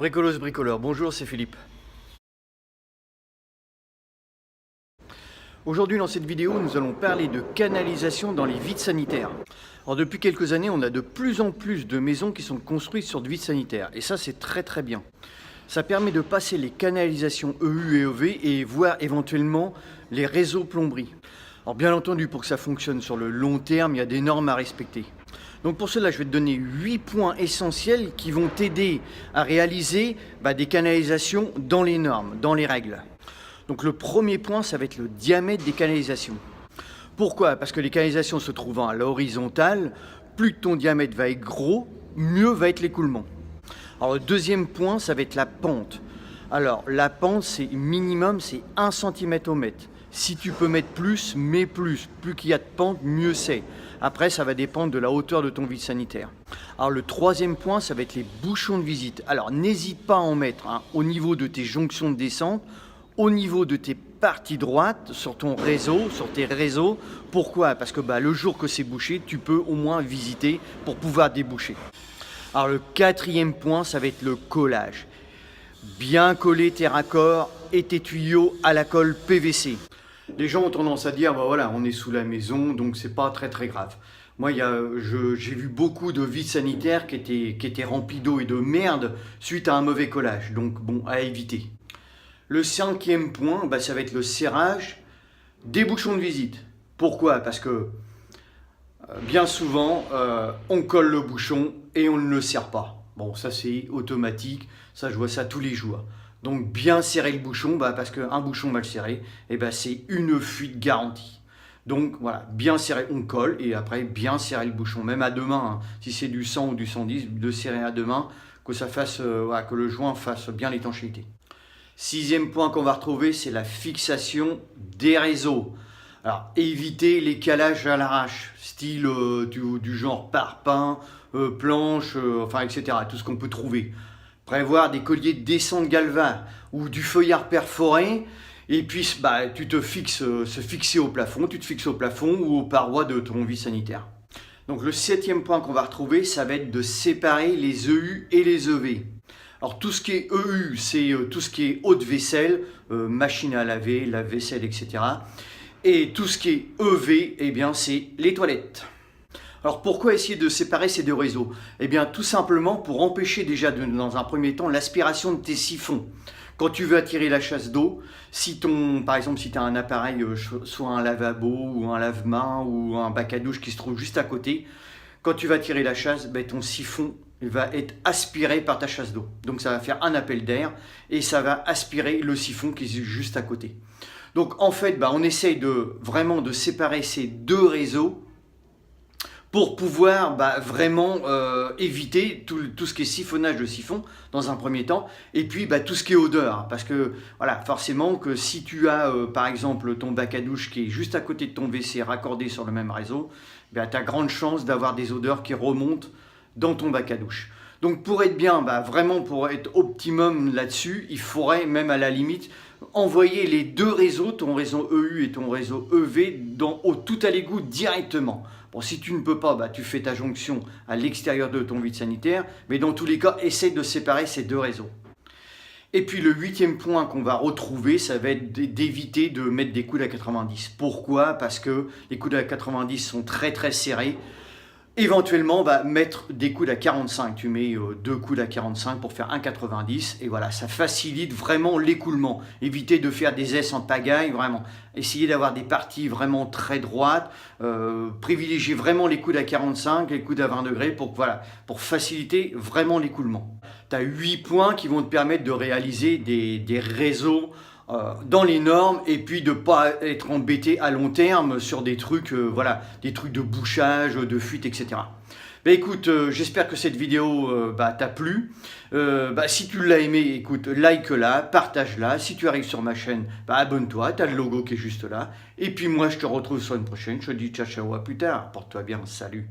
Bricoleuse bricoleur, bonjour, c'est Philippe. Aujourd'hui dans cette vidéo, nous allons parler de canalisation dans les vides sanitaires. Alors depuis quelques années, on a de plus en plus de maisons qui sont construites sur de vides sanitaires. Et ça, c'est très bien. Ça permet de passer les canalisations EU et EV et voir éventuellement les réseaux plomberie. Alors bien entendu, pour que ça fonctionne sur le long terme, il y a des normes à respecter. Donc pour cela, je vais te donner 8 points essentiels qui vont t'aider à réaliser des canalisations dans les normes, dans les règles. Donc le premier point, ça va être le diamètre des canalisations. Pourquoi? Parce que les canalisations se trouvant à l'horizontale, plus ton diamètre va être gros, mieux va être l'écoulement. Alors le deuxième point, ça va être la pente. Alors la pente, c'est minimum, c'est 1 cm au mètre. Si tu peux mettre plus, mets plus. Plus qu'il y a de pente, mieux c'est. Après, ça va dépendre de la hauteur de ton vide sanitaire. Alors le troisième point, ça va être les bouchons de visite. Alors n'hésite pas à en mettre au niveau de tes jonctions de descente, au niveau de tes parties droites, sur ton réseau, sur tes réseaux. Pourquoi? Parce que le jour que c'est bouché, tu peux au moins visiter pour pouvoir déboucher. Alors le quatrième point, ça va être le collage. Bien coller tes raccords et tes tuyaux à la colle PVC. Les gens ont tendance à dire, voilà, on est sous la maison, donc c'est pas très grave. Moi, j'ai vu beaucoup de vides sanitaires qui étaient remplis d'eau et de merde suite à un mauvais collage. Donc bon, à éviter. Le cinquième point, ça va être le serrage des bouchons de visite. Pourquoi? Parce que bien souvent, on colle le bouchon et on ne le serre pas. Bon, ça c'est automatique, ça je vois ça tous les jours. Donc bien serrer le bouchon, parce qu'un bouchon mal serré, c'est une fuite garantie. Donc voilà, bien serrer, on colle et après bien serrer le bouchon, même à deux mains, si c'est du 100 ou du 110, de serrer à deux mains, que ça fasse, que le joint fasse bien l'étanchéité. Sixième point qu'on va retrouver, c'est la fixation des réseaux. Alors éviter les calages à l'arrache, style du genre parpaing, planche, etc. Tout ce qu'on peut trouver. Prévoir des colliers de descente galvin ou du feuillard perforé et puis tu te fixes, se fixer au plafond, tu te fixes au plafond ou aux parois de ton vide sanitaire. Donc le septième point qu'on va retrouver, ça va être de séparer les EU et les EV. Alors tout ce qui est EU, c'est tout ce qui est eau de vaisselle, machine à laver, lave-vaisselle, etc. Et tout ce qui est EV, c'est les toilettes. Alors pourquoi essayer de séparer ces deux réseaux? Tout simplement pour empêcher déjà dans un premier temps l'aspiration de tes siphons. Quand tu veux attirer la chasse d'eau, par exemple si tu as un appareil, soit un lavabo ou un lave-main ou un bac à douche qui se trouve juste à côté, quand tu vas tirer la chasse, ton siphon va être aspiré par ta chasse d'eau. Donc ça va faire un appel d'air et ça va aspirer le siphon qui est juste à côté. Donc en fait, on essaye vraiment de séparer ces deux réseaux pour pouvoir vraiment éviter tout ce qui est siphonnage de siphon dans un premier temps, et puis tout ce qui est odeur, parce que voilà, forcément que si tu as par exemple ton bac à douche qui est juste à côté de ton WC raccordé sur le même réseau, tu as grande chance d'avoir des odeurs qui remontent dans ton bac à douche. Donc pour être bien, vraiment pour être optimum là-dessus, il faudrait même à la limite envoyer les deux réseaux, ton réseau EU et ton réseau EV, tout à l'égout directement. Bon, si tu ne peux pas, tu fais ta jonction à l'extérieur de ton vide sanitaire, mais dans tous les cas, essaye de séparer ces deux réseaux. Et puis le huitième point qu'on va retrouver, ça va être d'éviter de mettre des coudes à 90. Pourquoi? Parce que les coudes à 90 sont très serrés. Éventuellement, mettre des coudes à 45. Tu mets deux coudes à 45 pour faire 1,90 et voilà, ça facilite vraiment l'écoulement. Éviter de faire des S en pagaille, vraiment. Essayez d'avoir des parties vraiment très droites. Privilégiez vraiment les coudes à 45, les coudes à 20 degrés pour faciliter vraiment l'écoulement. Tu as 8 points qui vont te permettre de réaliser des réseaux dans les normes et puis de ne pas être embêté à long terme sur des trucs, des trucs de bouchage, de fuite, etc. Écoute, j'espère que cette vidéo t'a plu. Si tu l'as aimé, écoute, like-la, partage-la. Si tu arrives sur ma chaîne, abonne-toi, tu as le logo qui est juste là. Et puis moi, je te retrouve sur une prochaine. Je te dis ciao, à plus tard. Porte-toi bien, salut.